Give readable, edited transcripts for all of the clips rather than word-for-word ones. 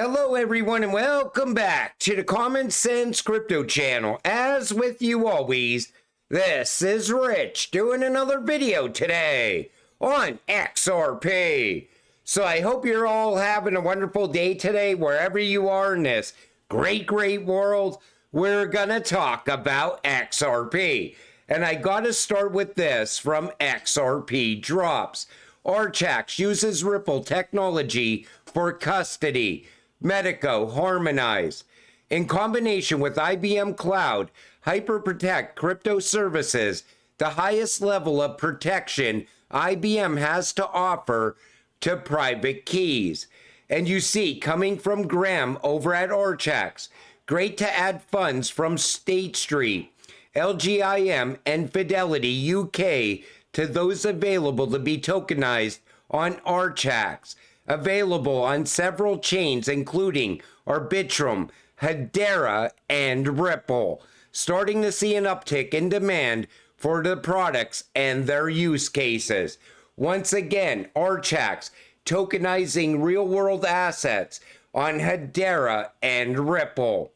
Hello everyone and welcome back to the Common Sense Crypto channel. As with you always, this is Rich doing another video today on XRP. So I hope you're all having a wonderful day today wherever you are in this great world. We're gonna talk about XRP. And I gotta start with this from XRP Drops. Archax uses Ripple technology for custody. Medico Harmonize. In combination with IBM Cloud, HyperProtect Crypto Services, the highest level of protection IBM has to offer to private keys. And you see, coming from Graham over at Archax, great to add funds from State Street, LGIM, and Fidelity UK to those available to be tokenized on Archax. Available on several chains including Arbitrum, Hedera, and Ripple. Starting to see an uptick in demand for the products and their use cases. Once again, Archax tokenizing real-world assets on Hedera and Ripple.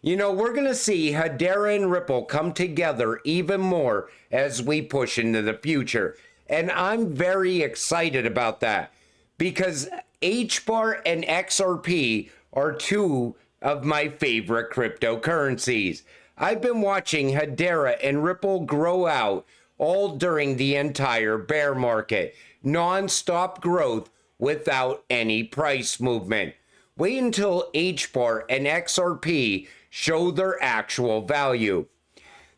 You know, we're going to see Hedera and Ripple come together even more as we push into the future. And I'm very excited about that because HBAR and XRP are two of my favorite cryptocurrencies. I've been watching Hedera and Ripple grow out all during the entire bear market. Non-stop growth without any price movement. Wait until HBAR and XRP show their actual value.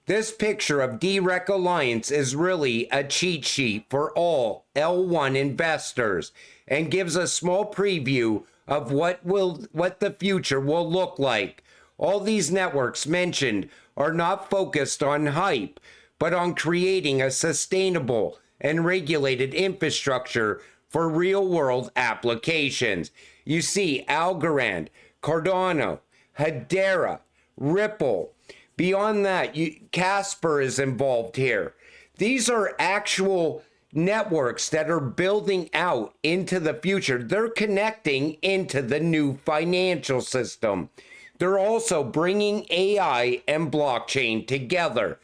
This picture of DREC Alliance is really a cheat sheet for all L1 investors and gives a small preview of what the future will look like. All these networks mentioned are not focused on hype, but on creating a sustainable and regulated infrastructure for real-world applications. You see Algorand, Cardano, Hedera, Ripple. Beyond that, Casper is involved here. These are actual networks that are building out into the future. They're connecting into the new financial system. They're also bringing AI and blockchain together.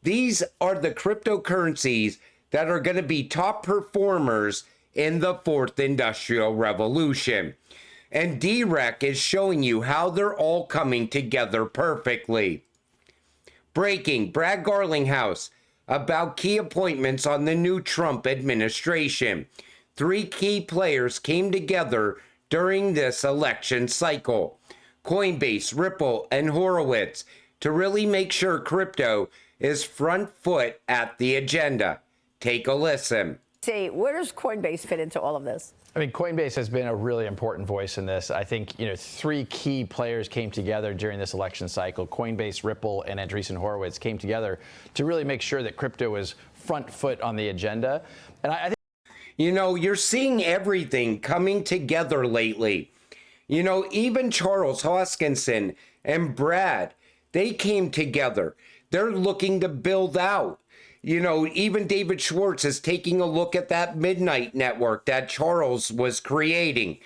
These are the cryptocurrencies that are going to be top performers in the fourth industrial revolution. And DREC is showing you how they're all coming together perfectly. Breaking, Brad Garlinghouse about key appointments on the new Trump administration. 3 key players came together during this election cycle. Coinbase, Ripple, and Horowitz to really make sure crypto is front foot at the agenda. Take a listen. See, where does Coinbase fit into all of this? I mean, Coinbase has been a really important voice in this. I think, 3 key players came together during this election cycle. Coinbase, Ripple, and Andreessen Horowitz came together to really make sure that crypto was front foot on the agenda. And I think, you're seeing everything coming together lately. Even Charles Hoskinson and Brad, they came together. They're looking to build out. Even David Schwartz is taking a look at that Midnight network that Charles was creating.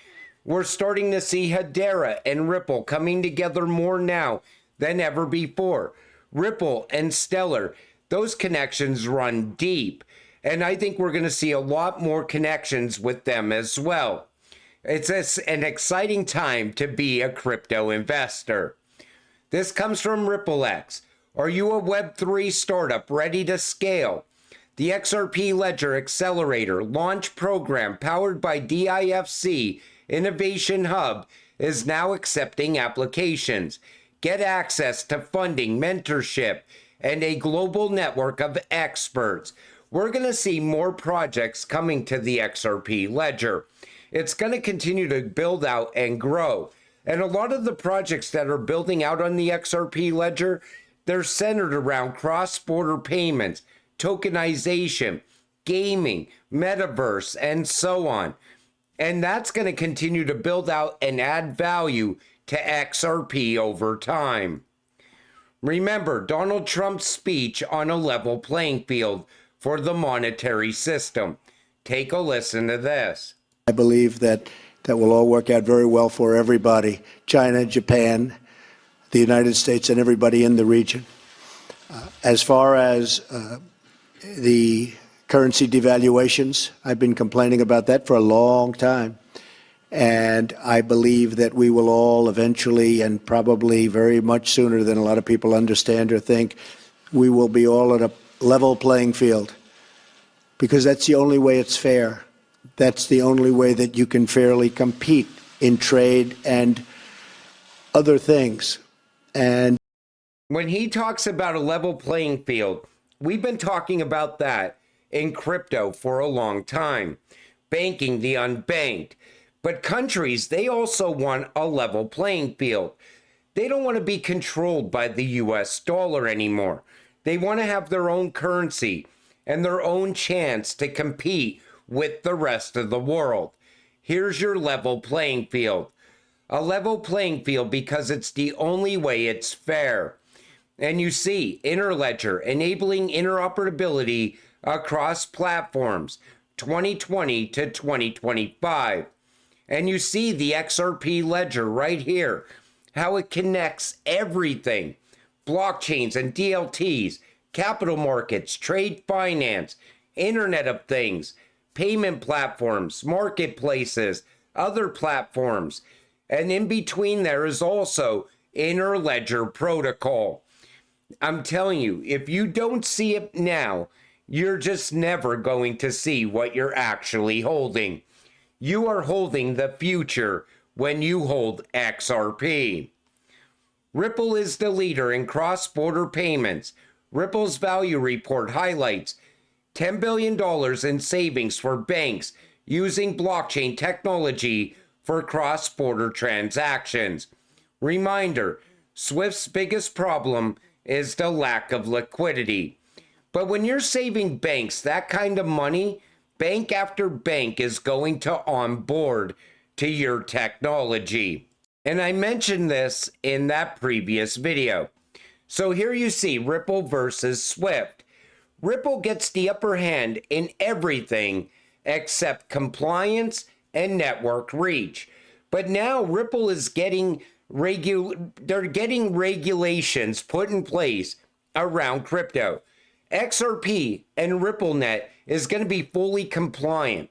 We're starting to see Hedera and Ripple coming together more now than ever before. Ripple and Stellar, those connections run deep. And I think we're going to see a lot more connections with them as well. It's an exciting time to be a crypto investor. This comes from RippleX. Are you a Web3 startup ready to scale? The XRP Ledger Accelerator launch program powered by DIFC Innovation Hub is now accepting applications. Get access to funding, mentorship, and a global network of experts. We're going to see more projects coming to the XRP Ledger. It's going to continue to build out and grow. And a lot of the projects that are building out on the XRP Ledger, they're centered around cross-border payments, tokenization, gaming, metaverse, and so on. And that's going to continue to build out and add value to XRP over time. Remember Donald Trump's speech on a level playing field for the monetary system. Take a listen to this. I believe that that will all work out very well for everybody, China, Japan, the United States, and everybody in the region. As far as the currency devaluations, I've been complaining about that for a long time. And I believe that we will all eventually, and probably very much sooner than a lot of people understand or think, we will be all at a level playing field. Because that's the only way it's fair. That's the only way that you can fairly compete in trade and other things. And when he talks about a level playing field, we've been talking about that in crypto for a long time. Banking the unbanked. But countries, they also want a level playing field. They don't want to be controlled by the US dollar anymore. They want to have their own currency and their own chance to compete with the rest of the world. Here's your level playing field. A level playing field because it's the only way it's fair. And you see, Ledger enabling interoperability across platforms 2020 to 2025. And you see the XRP Ledger right here, how it connects everything. Blockchains and DLTs, capital markets, trade finance, Internet of Things, payment platforms, marketplaces, other platforms. And in between there is also Ledger protocol. I'm telling you, if you don't see it now, you're just never going to see what you're actually holding. You are holding the future when you hold XRP. Ripple is the leader in cross-border payments. Ripple's value report highlights $10 billion in savings for banks using blockchain technology for cross-border transactions. Reminder, SWIFT's biggest problem is the lack of liquidity. But when you're saving banks that kind of money, bank after bank is going to onboard to your technology. And I mentioned this in that previous video. So here you see Ripple versus Swift. Ripple gets the upper hand in everything except compliance and network reach. But now Ripple is getting regulations put in place around crypto. XRP and RippleNet is going to be fully compliant.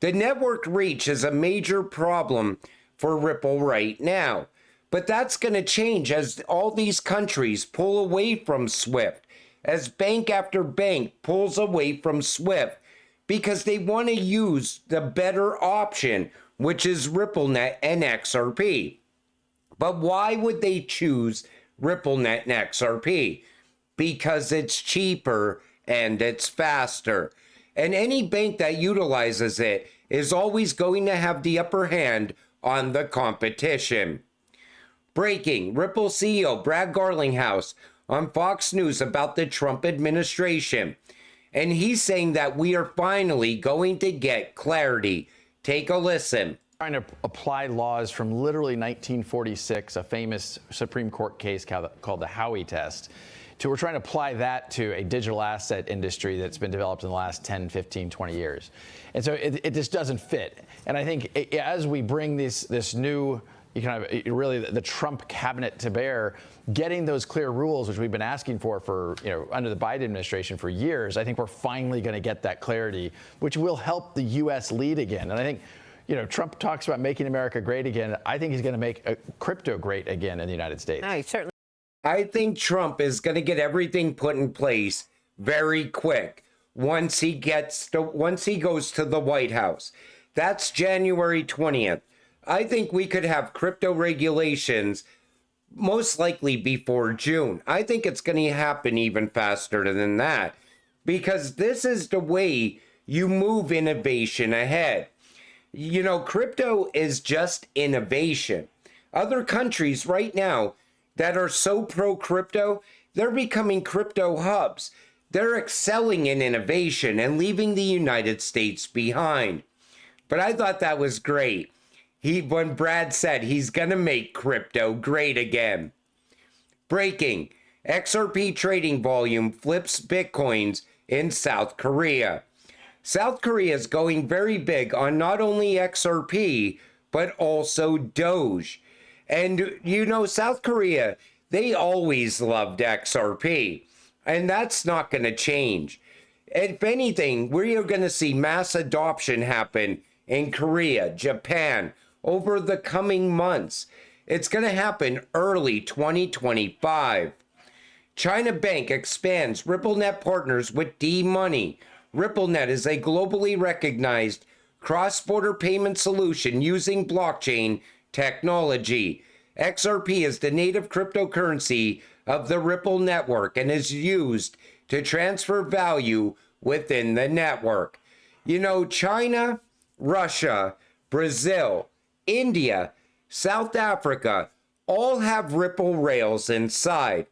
The network reach is a major problem for Ripple right now, but that's going to change as all these countries pull away from SWIFT, as bank after bank pulls away from SWIFT, because they want to use the better option, which is RippleNet and XRP. But why would they choose RippleNet and XRP? Because it's cheaper and it's faster. And any bank that utilizes it is always going to have the upper hand on the competition. Breaking, Ripple CEO Brad Garlinghouse on Fox News about the Trump administration. And he's saying that we are finally going to get clarity. Take a listen. Trying to apply laws from literally 1946, a famous Supreme Court case called the Howey test. We're trying to apply that to a digital asset industry that's been developed in the last 10, 15, 20 years. And so it just doesn't fit. And I think as we bring this new, really the Trump cabinet to bear, getting those clear rules, which we've been asking for under the Biden administration for years, I think we're finally going to get that clarity, which will help the U.S. lead again. And I think, Trump talks about making America great again. I think he's going to make crypto great again in the United States. No, he certainly. I think Trump is going to get everything put in place very quick once he goes to the White House. That's January 20th. I think we could have crypto regulations most likely before June. I think it's going to happen even faster than that, because this is the way you move innovation ahead. Crypto is just innovation. Other countries right now that are so pro-crypto, they're becoming crypto hubs. They're excelling in innovation and leaving the United States behind. But I thought that was great. When Brad said he's going to make crypto great again. Breaking, XRP trading volume flips Bitcoins in South Korea. South Korea is going very big on not only XRP, but also Doge. And you know, South Korea, they always loved XRP, and that's not going to change. If anything, we are going to see mass adoption happen in Korea, Japan, over the coming months. It's going to happen early 2025. China Bank expands RippleNet partners with D-Money. RippleNet is a globally recognized cross-border payment solution using blockchain technology. XRP is the native cryptocurrency of the Ripple network and is used to transfer value within the network. You know, China, Russia, Brazil, India, South Africa all have Ripple rails inside.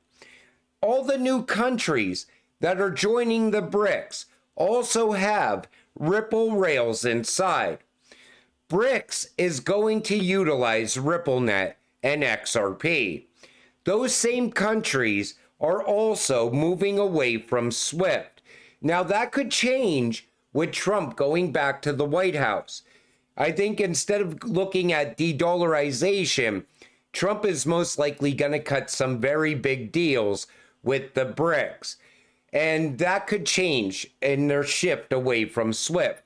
All the new countries that are joining the BRICS also have Ripple rails inside. BRICS is going to utilize RippleNet and XRP. Those same countries are also moving away from SWIFT. Now that could change with Trump going back to the White House. I think instead of looking at de-dollarization, Trump is most likely going to cut some very big deals with the BRICS. And that could change in their shift away from SWIFT.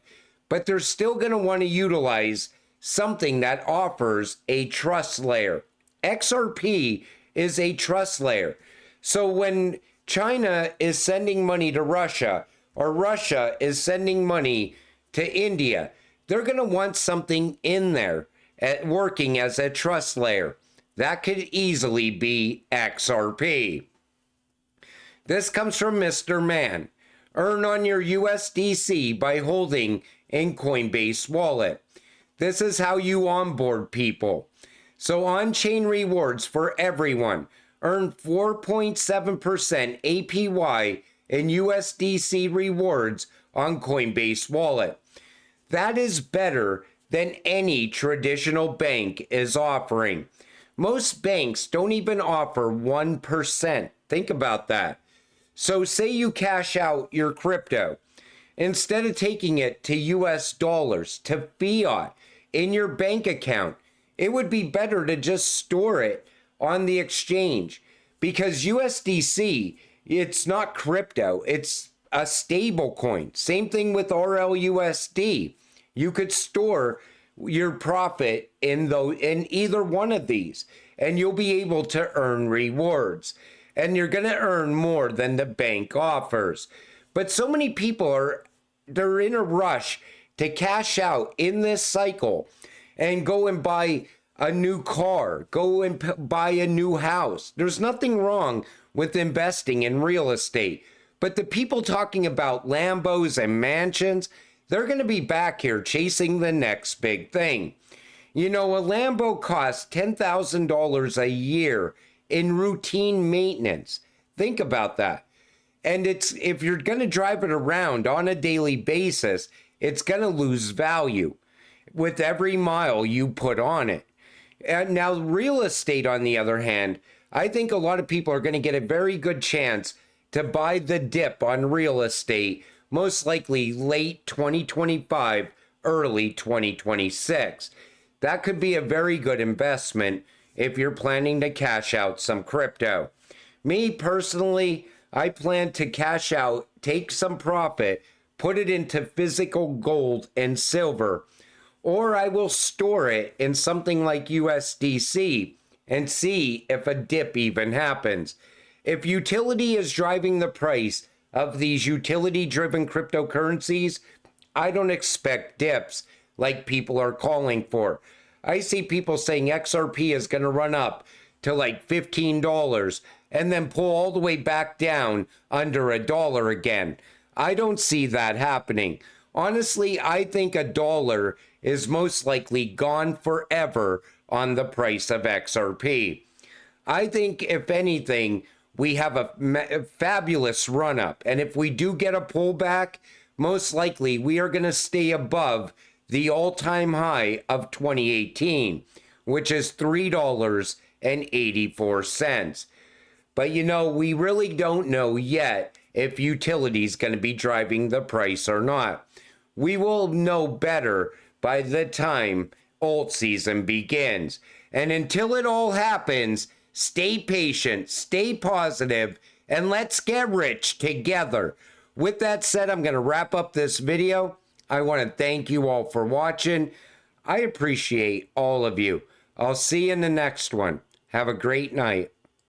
But they're still going to want to utilize something that offers a trust layer. XRP is a trust layer. So when China is sending money to Russia, or Russia is sending money to India, they're going to want something in there working as a trust layer. That could easily be XRP. This comes from Mr. Man. Earn on your USDC by holding in Coinbase wallet. This is how you onboard people. So on-chain rewards for everyone. Earn 4.7% APY in USDC rewards on Coinbase wallet. That is better than any traditional bank is offering. Most banks don't even offer 1%. Think about that. So say you cash out your crypto. Instead of taking it to US dollars, to fiat, in your bank account, it would be better to just store it on the exchange. Because USDC, it's not crypto, it's a stable coin. Same thing with RLUSD. You could store your profit in either one of these, and you'll be able to earn rewards. And you're going to earn more than the bank offers. But so many people they're in a rush to cash out in this cycle and go and buy a new car, go and buy a new house. There's nothing wrong with investing in real estate. But the people talking about Lambos and mansions, they're going to be back here chasing the next big thing. You know, a Lambo costs $10,000 a year in routine maintenance. Think about that. And if you're going to drive it around on a daily basis, it's going to lose value with every mile you put on it. And now real estate, on the other hand, I think a lot of people are going to get a very good chance to buy the dip on real estate, most likely late 2025, early 2026. That could be a very good investment if you're planning to cash out some crypto. Me personally, I plan to cash out, take some profit, put it into physical gold and silver, or I will store it in something like USDC and see if a dip even happens. If utility is driving the price of these utility-driven cryptocurrencies, I don't expect dips like people are calling for. I see people saying XRP is going to run up to like $15 and then pull all the way back down under $1 again. I don't see that happening. Honestly, I think $1 is most likely gone forever on the price of XRP. I think, if anything, we have a fabulous run up. And if we do get a pullback, most likely we are going to stay above the all-time high of 2018, which is $3.84. But you know, we really don't know yet if utility is going to be driving the price or not. We will know better by the time alt season begins. And until it all happens, stay patient, stay positive, and let's get rich together. With that said, I'm going to wrap up this video. I want to thank you all for watching. I appreciate all of you. I'll see you in the next one. Have a great night.